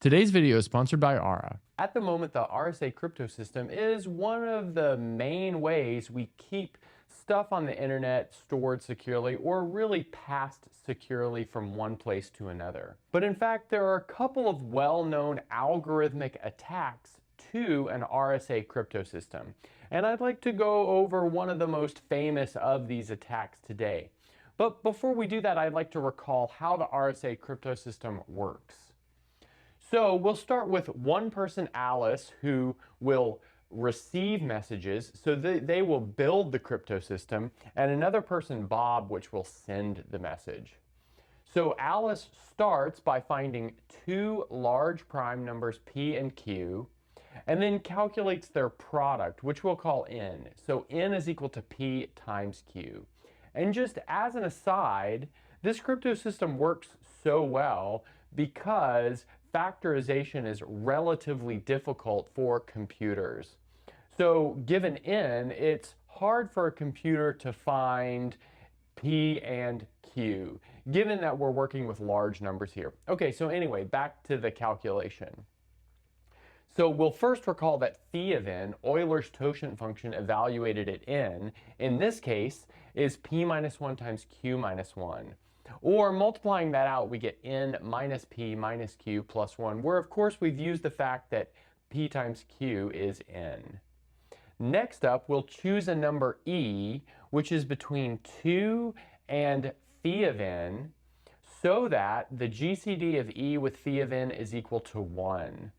Today's video is sponsored by Aura. At the moment, the RSA crypto system is one of the main ways we keep stuff on the internet stored securely, or really passed securely from one place to another. But in fact, there are a couple of well-known algorithmic attacks to an RSA crypto system. And I'd like to go over one of the most famous of these attacks today. But before we do that, I'd like to recall how the RSA crypto system works. So we'll start with one person, Alice, who will receive messages. So they will build the crypto system, and another person, Bob, which will send the message. So Alice starts by finding two large prime numbers, P and Q, and then calculates their product, which we'll call N. So N is equal to P times Q. And just as an aside, this crypto system works so well because factorization is relatively difficult for computers. So given N, it's hard for a computer to find P and Q, given that we're working with large numbers here. Okay, so anyway, back to the calculation. So we'll first recall that phi of n, Euler's totient function evaluated at n, in this case, is p minus 1 times q minus 1. Or multiplying that out, we get n minus p minus q plus 1, where of course we've used the fact that p times q is n. Next up, we'll choose a number e, which is between 2 and phi of n, so that the GCD of e with phi of n is equal to 1.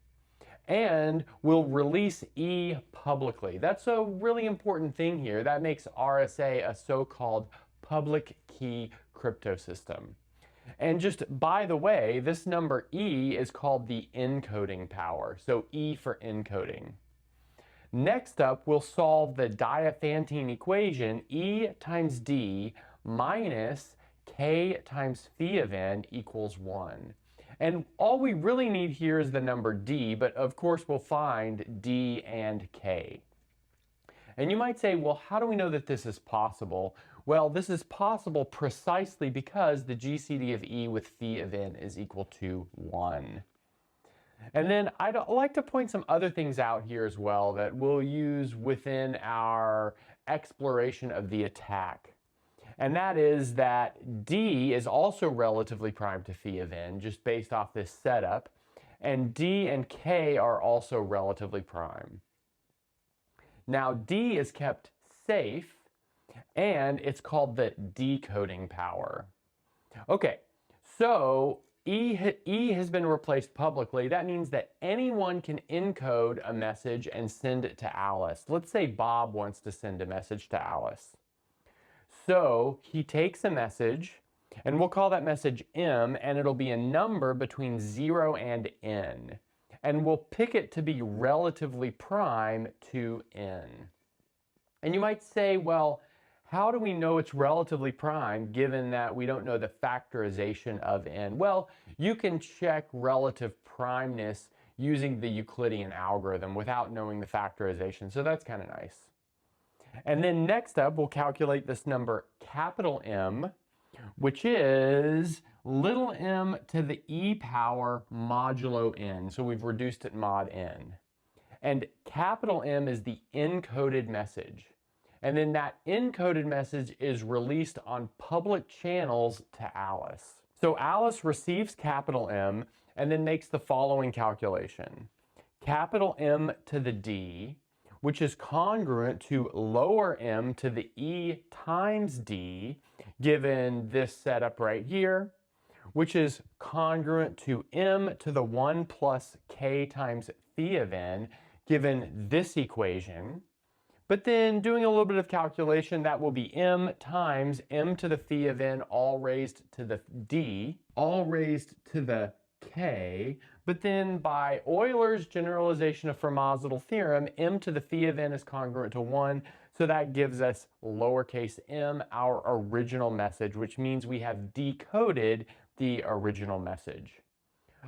And we'll release E publicly. That's a really important thing here. That makes RSA a so-called public key crypto system. And just by the way, this number E is called the encoding power. So E for encoding. Next up, we'll solve the Diophantine equation, E times D minus K times phi of n equals 1. And all we really need here is the number D, but of course we'll find D and K. And you might say, well, how do we know that this is possible? Well, this is possible precisely because the GCD of E with phi of n is equal to 1. And then I'd like to point some other things out here as well that we'll use within our exploration of the attack. And that is that D is also relatively prime to phi of n, just based off this setup. And D and K are also relatively prime. Now, D is kept safe, and it's called the decoding power. Okay, so E has been replaced publicly. That means that anyone can encode a message and send it to Alice. Let's say Bob wants to send a message to Alice. So he takes a message, and we'll call that message M, and it'll be a number between 0 and n. And we'll pick it to be relatively prime to n. And you might say, well, how do we know it's relatively prime given that we don't know the factorization of n? Well, you can check relative primeness using the Euclidean algorithm without knowing the factorization, so that's kind of nice. And then next up, we'll calculate this number capital M, which is little m to the e power modulo n. So we've reduced it mod n. And capital M is the encoded message. And then that encoded message is released on public channels to Alice. So Alice receives capital M and then makes the following calculation. Capital M to the D, which is congruent to lower m to the e times d, given this setup right here, which is congruent to m to the 1 plus k times phi of n, given this equation. But then doing a little bit of calculation, that will be m times m to the phi of n, all raised to the d, all raised to the k. But then by Euler's generalization of Fermat's theorem, m to the phi of n is congruent to 1. So that gives us lowercase m, our original message, which means we have decoded the original message.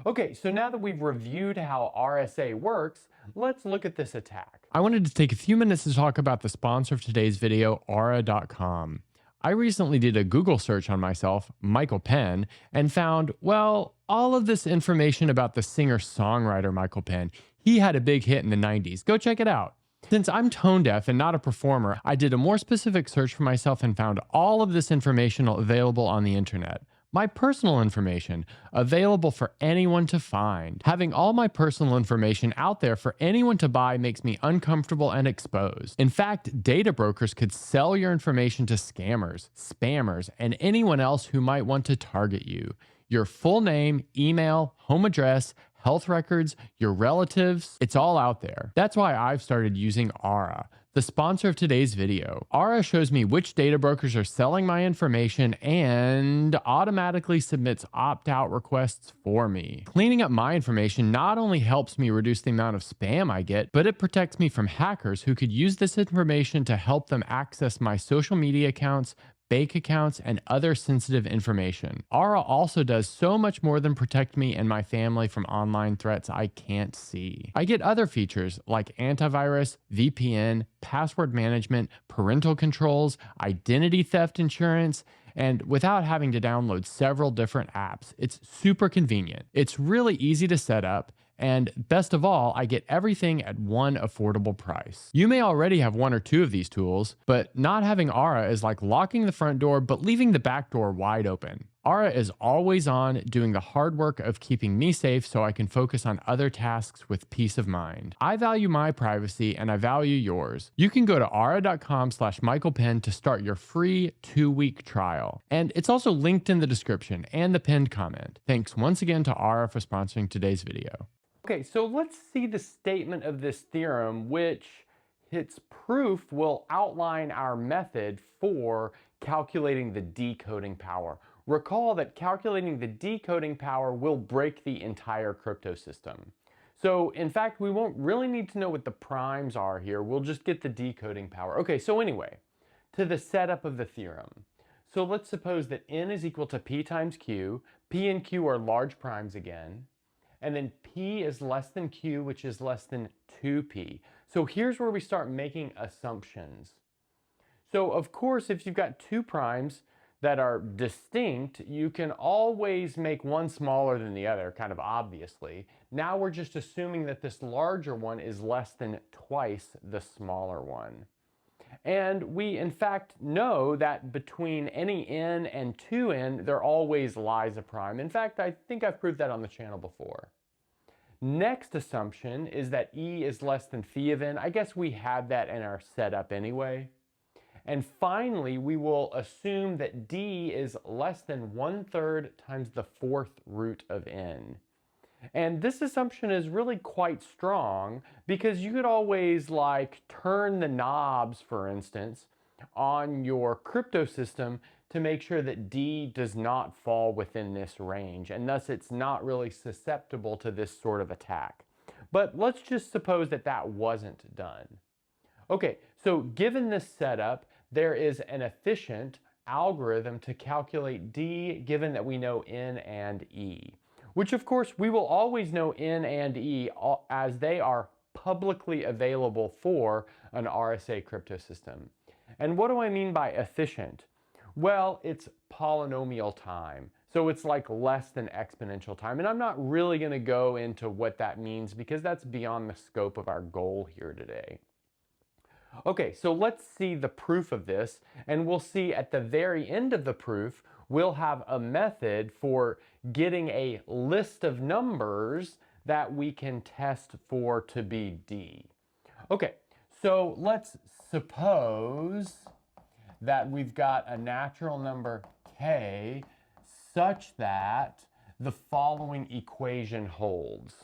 Okay, so now that we've reviewed how RSA works, let's look at this attack. I wanted to take a few minutes to talk about the sponsor of today's video, Aura.com. I recently did a Google search on myself, Michael Penn, and found, well, all of this information about the singer-songwriter Michael Penn. He had a big hit in the 90s. Go check it out. Since I'm tone deaf and not a performer, I did a more specific search for myself and found all of this information available on the internet. My personal information, available for anyone to find. Having all my personal information out there for anyone to buy makes me uncomfortable and exposed. In fact, data brokers could sell your information to scammers, spammers, and anyone else who might want to target you. Your full name, email, home address, health records, your relatives, it's all out there. That's why I've started using Aura, the sponsor of today's video. Aura shows me which data brokers are selling my information and automatically submits opt-out requests for me. Cleaning up my information not only helps me reduce the amount of spam I get, but it protects me from hackers who could use this information to help them access my social media accounts, bank accounts, and other sensitive information. Aura also does so much more than protect me and my family from online threats I can't see. I get other features like antivirus, VPN, password management, parental controls, identity theft insurance, and without having to download several different apps. It's super convenient. It's really easy to set up. And best of all, I get everything at one affordable price. You may already have one or two of these tools, but not having Aura is like locking the front door but leaving the back door wide open. Aura is always on, doing the hard work of keeping me safe so I can focus on other tasks with peace of mind. I value my privacy and I value yours. You can go to aura.com/michaelpenn to start your free 2-week trial. And it's also linked in the description and the pinned comment. Thanks once again to Aura for sponsoring today's video. Okay, so let's see the statement of this theorem, which its proof will outline our method for calculating the decoding power. Recall that calculating the decoding power will break the entire crypto system. So in fact, we won't really need to know what the primes are here. We'll just get the decoding power. Okay, so anyway, to the setup of the theorem. So let's suppose that n is equal to p times q. P and q are large primes again. And then p is less than q, which is less than 2p. So here's where we start making assumptions. So of course, if you've got two primes that are distinct, you can always make one smaller than the other, kind of obviously. Now we're just assuming that this larger one is less than twice the smaller one. And we in fact know that between any n and 2n, there always lies a prime. In fact, I think I've proved that on the channel before. Next assumption is that e is less than phi of n. I guess we had that in our setup anyway. And finally, we will assume that d is less than 1/3 times the 4th root of n. And this assumption is really quite strong because you could always like turn the knobs, for instance, on your crypto system to make sure that d does not fall within this range, and thus it's not really susceptible to this sort of attack. But let's just suppose that that wasn't done. Okay, so given this setup, there is an efficient algorithm to calculate d given that we know n and e, which of course we will always know n and e as they are publicly available for an RSA crypto system. And what do I mean by efficient? Well, it's polynomial time. So it's like less than exponential time. And I'm not really going to go into what that means because that's beyond the scope of our goal here today. Okay, so let's see the proof of this, and we'll see at the very end of the proof, we'll have a method for getting a list of numbers that we can test for to be d. Okay, so let's suppose that we've got a natural number k such that the following equation holds.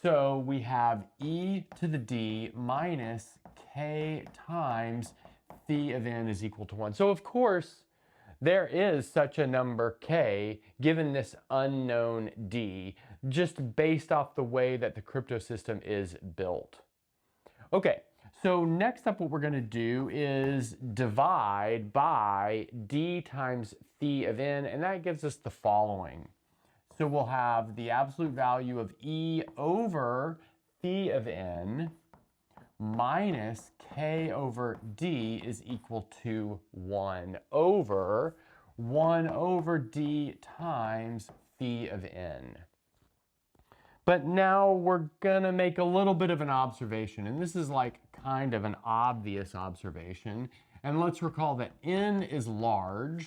So we have e to the d minus k times phi of n is equal to 1. So of course, there is such a number k given this unknown d, just based off the way that the crypto system is built. Okay, so next up what we're going to do is divide by d times phi of n, and that gives us the following. So we'll have the absolute value of e over phi of n, minus k over d is equal to 1 over d times phi of n. But now we're going to make a little bit of an observation, and this is like kind of an obvious observation. And let's recall that n is large.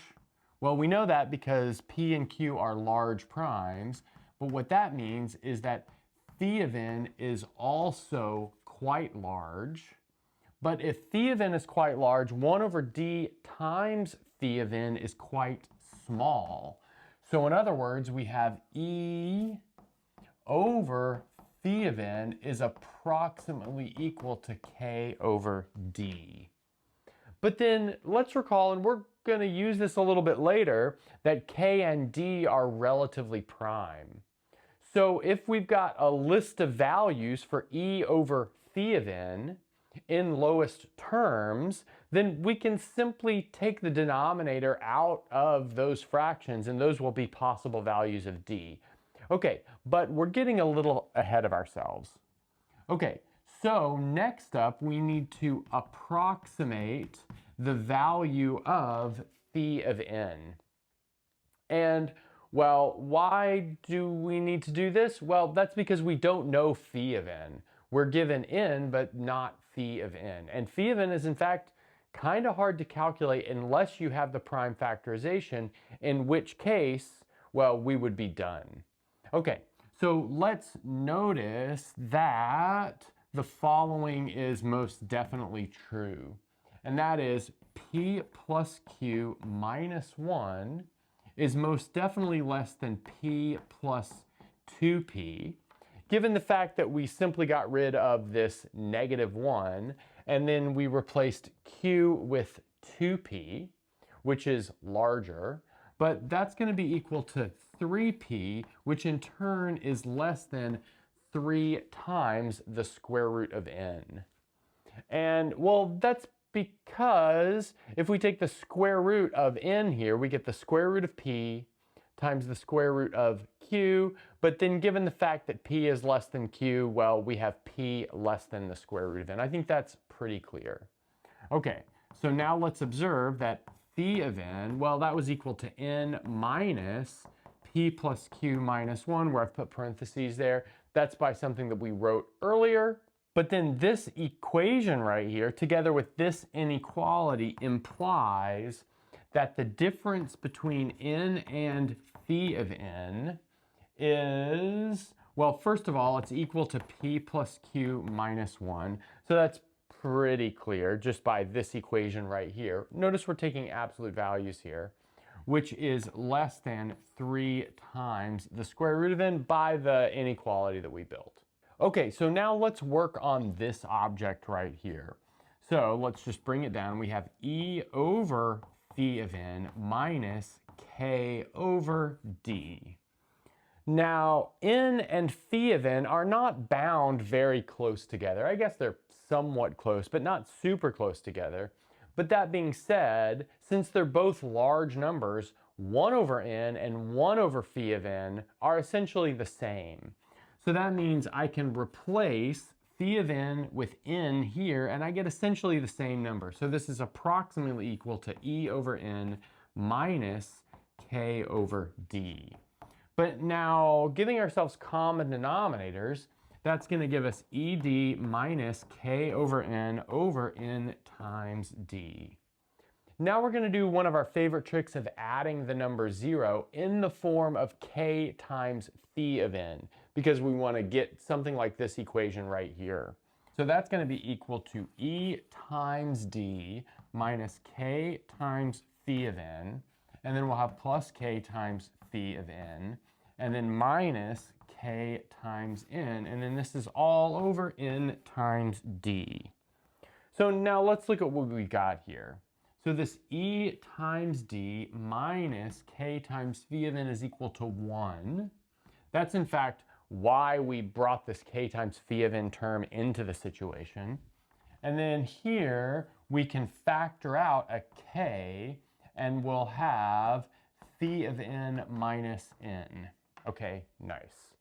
Well, we know that because p and q are large primes, but what that means is that phi of n is also quite large. But if phi of n is quite large, 1 over d times phi of n is quite small. So in other words, we have e over phi of n is approximately equal to k over d. But then let's recall, and we're going to use this a little bit later, that k and d are relatively prime. So if we've got a list of values for e over phi of n in lowest terms, then we can simply take the denominator out of those fractions, and those will be possible values of d. Okay, but we're getting a little ahead of ourselves. Okay, so next up we need to approximate the value of phi of n. And well, why do we need to do this? Well, that's because we don't know phi of n. We're given n, but not phi of n. And phi of n is in fact kind of hard to calculate unless you have the prime factorization, in which case, well, we would be done. Okay, so let's notice that the following is most definitely true. And that is p plus q minus 1 is most definitely less than p plus 2p, given the fact that we simply got rid of this negative 1, and then we replaced q with 2p, which is larger, but that's going to be equal to 3p, which in turn is less than 3 times the square root of n. And well, that's because if we take the square root of n here, we get the square root of p times the square root of q, but then given the fact that p is less than q, well, we have p less than the square root of n. I think that's pretty clear. Okay, so now let's observe that phi of n, well, that was equal to n minus p plus q minus 1, where I've put parentheses there. That's by something that we wrote earlier. But then this equation right here, together with this inequality, implies that the difference between n and phi of n is, well, first of all, it's equal to p plus q minus 1. So that's pretty clear just by this equation right here. Notice we're taking absolute values here, which is less than 3 times the square root of n by the inequality that we built. Okay, so now let's work on this object right here. So let's just bring it down. We have e over phi of n minus k over d. Now, n and phi of n are not bound very close together. I guess they're somewhat close, but not super close together. But that being said, since they're both large numbers, 1 over n and 1 over phi of n are essentially the same. So that means I can replace phi of n with n here, and I get essentially the same number. So this is approximately equal to e over n minus k over d. But now, giving ourselves common denominators, that's going to give us ed minus k over n times d. Now we're going to do one of our favorite tricks of adding the number 0 in the form of k times phi of n, because we want to get something like this equation right here. So that's going to be equal to e times d minus k times phi of n, and then we'll have plus k times phi of n, and then minus k times n, and then this is all over n times d. So now let's look at what we got here. So this e times d minus k times phi of n is equal to 1. That's in fact why we brought this k times phi of n term into the situation. And then here we can factor out a k, and we'll have phi of n minus n. Okay, nice.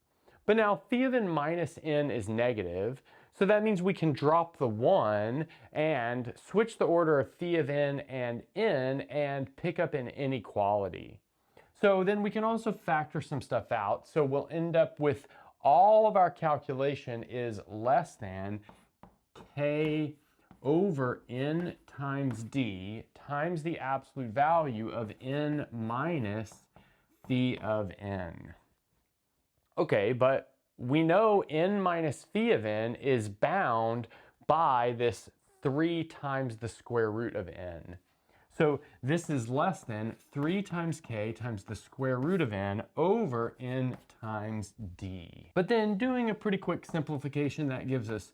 But now phi of n minus n is negative, So that means we can drop the 1 and switch the order of phi of n and pick up an inequality. So then we can also factor some stuff out. So we'll end up with all of our calculation is less than k over n times d times the absolute value of n minus phi of n. Okay, but we know n minus phi of n is bound by this 3 times the square root of n. So this is less than 3 times k times the square root of n over n times d. But then doing a pretty quick simplification, that gives us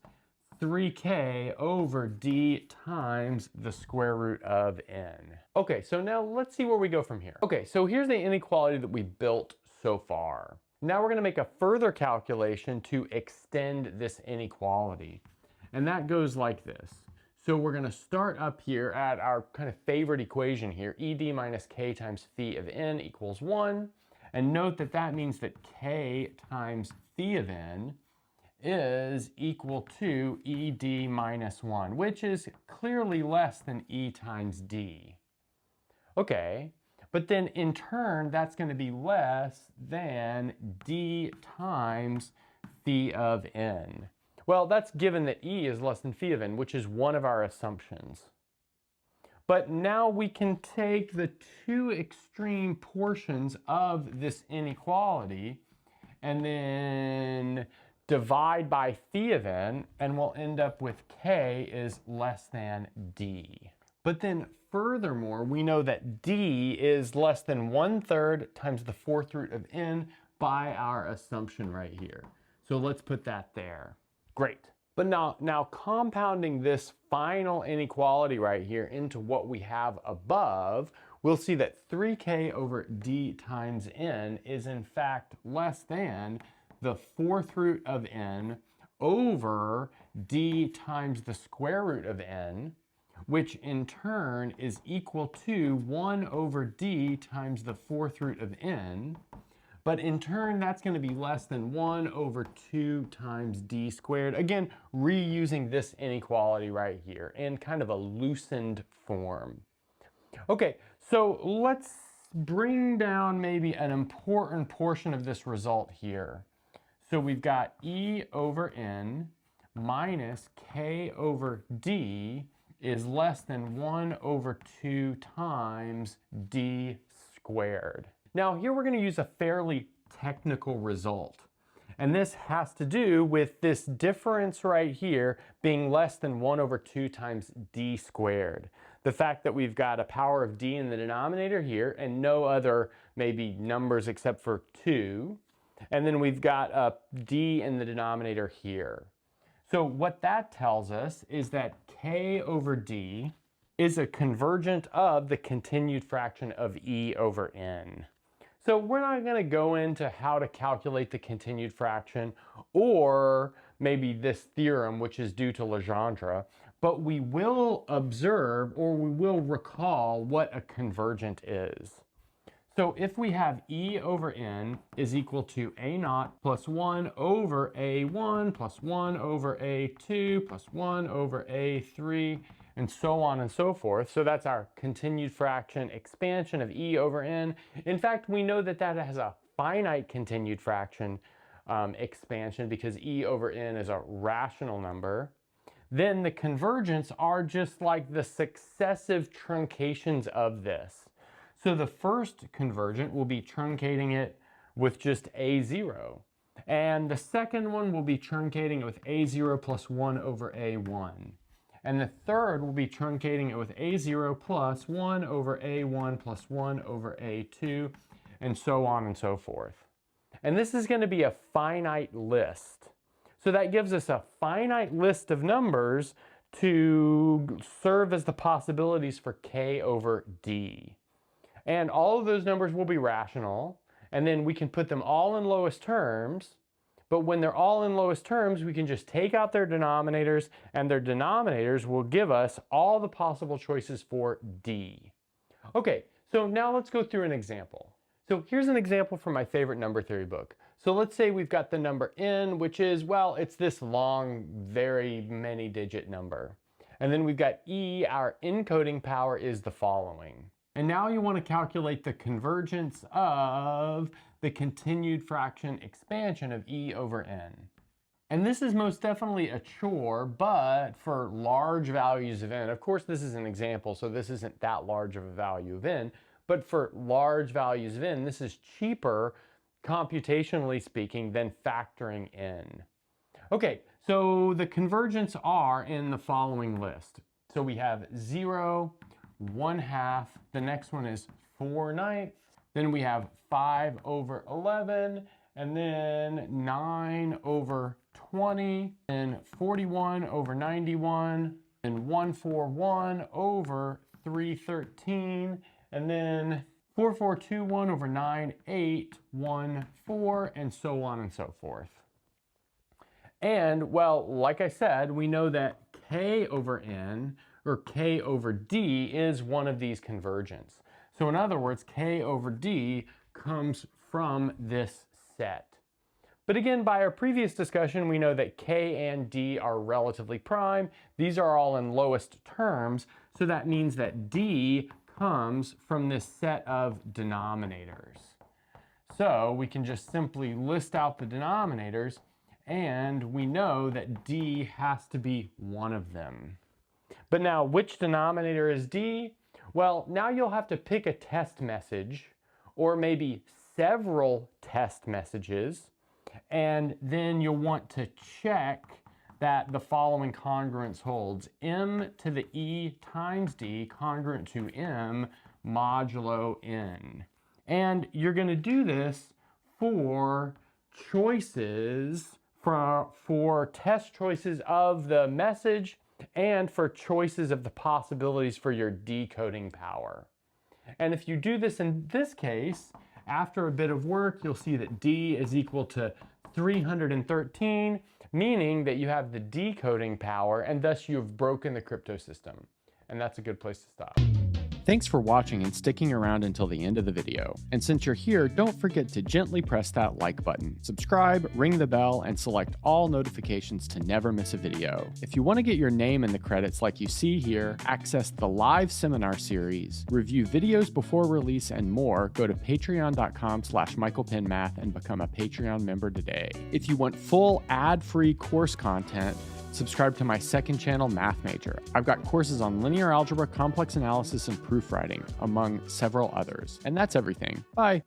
3k over d times the square root of n. Okay, so now let's see where we go from here. Okay, so here's the inequality that we built so far. Now we're going to make a further calculation to extend this inequality. And that goes like this. So we're going to start up here at our kind of favorite equation here, ed minus k times phi of n equals 1. And note that that means that k times phi of n is equal to ed minus 1, which is clearly less than e times d. Okay, but then in turn, that's going to be less than d times phi of n. Well, that's given that e is less than phi of n, which is one of our assumptions. But now we can take the two extreme portions of this inequality and then divide by phi of n, and we'll end up with k is less than d. But then furthermore, we know that d is less than 1/3 times the 4th root of n by our assumption right here. So let's put that there. Great. But now compounding this final inequality right here into what we have above, we'll see that 3k over d times n is in fact less than the 4th root of n over d times the square root of n, which in turn is equal to 1 over d times the 4th root of n. But in turn, that's going to be less than 1 over 2 times d squared. Again, reusing this inequality right here in kind of a loosened form. Okay, so let's bring down maybe an important portion of this result here. So we've got e over n minus k over d is less than 1 over 2 times d squared. Now here we're going to use a fairly technical result. And this has to do with this difference right here being less than 1 over 2 times d squared. The fact that we've got a power of d in the denominator here and no other maybe numbers except for 2. And then we've got a d in the denominator here. So what that tells us is that k over d is a convergent of the continued fraction of e over n. So we're not going to go into how to calculate the continued fraction or maybe this theorem, which is due to Legendre, but we will observe or we will recall what a convergent is. So if we have e over n is equal to a naught plus 1 over a1 plus 1 over a2 plus 1 over a3 and so on and so forth. So that's our continued fraction expansion of e over n. In fact, we know that that has a finite continued fraction expansion because e over n is a rational number. Then the convergents are just like the successive truncations of this. So the first convergent will be truncating it with just a0. And the second one will be truncating it with a0 plus 1 over a1. And the third will be truncating it with a0 plus 1 over a1 plus 1 over a2, and so on and so forth. And this is going to be a finite list. So that gives us a finite list of numbers to serve as the possibilities for k over d. And all of those numbers will be rational, and then we can put them all in lowest terms. But when they're all in lowest terms, we can just take out their denominators, and their denominators will give us all the possible choices for d. Okay, so now let's go through an example. So here's an example from my favorite number theory book. So let's say we've got the number n, which is, well, it's this long, very many digit number. And then we've got e, our encoding power is the following. And now you want to calculate the convergence of the continued fraction expansion of e over n. And this is most definitely a chore, but for large values of n, of course this is an example, so this isn't that large of a value of n, but for large values of n, this is cheaper, computationally speaking, than factoring in. Okay, so the convergence are in the following list. So we have 0, 1/2, the next one is 4/9, then we have 5 over 11, and then 9 over 20, and 41 over 91, and 141 over 313, and then 4421 over 9814, and so on and so forth. And, well, like I said, we know that k over n, or k over d, is one of these convergents. So in other words, k over d comes from this set. But again, by our previous discussion, we know that k and d are relatively prime. These are all in lowest terms, so that means that d comes from this set of denominators. So we can just simply list out the denominators, and we know that d has to be one of them. But now, which denominator is d? Well, now you'll have to pick a test message, or maybe several test messages, and then you'll want to check that the following congruence holds. M to the e times d congruent to m modulo n. And you're going to do this for choices, for test choices of the message, and for choices of the possibilities for your decoding power. And if you do this in this case, after a bit of work, you'll see that d is equal to 313, meaning that you have the decoding power, and thus you've broken the crypto system. And that's a good place to stop. Thanks for watching and sticking around until the end of the video. And since you're here, don't forget to gently press that like button, subscribe, ring the bell, and select all notifications to never miss a video. If you want to get your name in the credits like you see here, access the live seminar series, review videos before release, and more, go to patreon.com/michaelpennmath and become a Patreon member today. If you want full ad-free course content, subscribe to my second channel, Math Major. I've got courses on linear algebra, complex analysis, and proofwriting, among several others. And that's everything. Bye.